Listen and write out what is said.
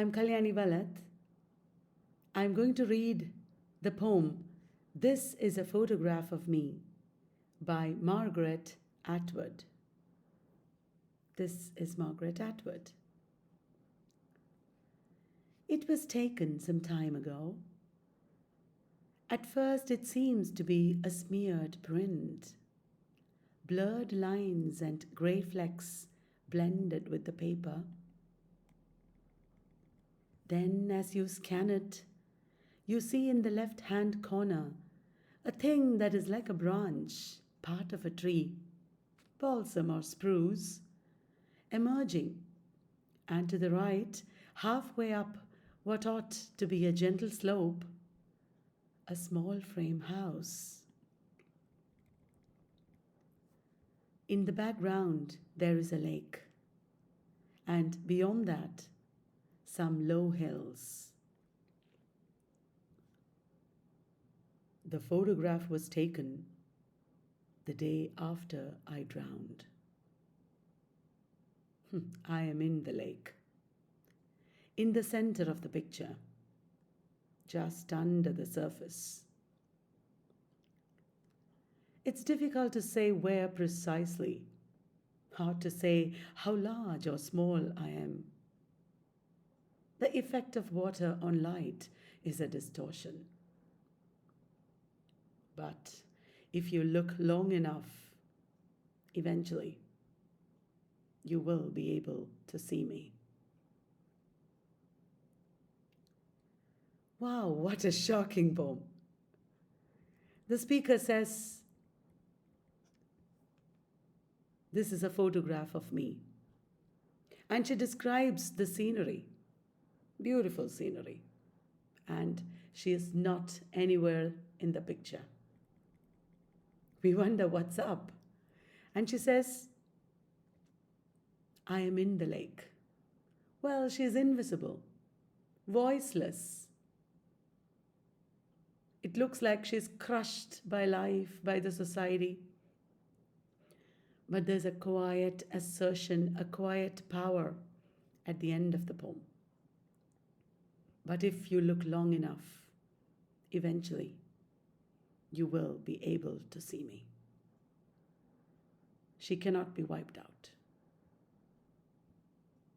I'm Kalyani Vallath. I'm going to read the poem This is a Photograph of Me by Margaret Atwood. This is Margaret Atwood. It was taken some time ago. At first it seems to be a smeared print. Blurred lines and grey flecks blended with the paper. Then as you scan it, you see in the left-hand corner a thing that is like a branch, part of a tree, balsam or spruce, emerging, and to the right, halfway up what ought to be a gentle slope, a small frame house. In the background, there is a lake, and beyond that, some low hills. The photograph was taken the day after I drowned. I am in the lake, in the center of the picture, just under the surface. It's difficult to say where precisely, hard to say how large or small I am. The effect of water on light is a distortion. But if you look long enough, eventually, you will be able to see me. Wow, what a shocking poem. The speaker says, this is a photograph of me. And she describes the scenery, beautiful scenery. And she is not anywhere in the picture. We wonder what's up. And she says, I am in the lake. Well, she is invisible, voiceless. It looks like she's crushed by life, by the society. But there's a quiet assertion, a quiet power at the end of the poem. But if you look long enough, eventually, you will be able to see me. She cannot be wiped out.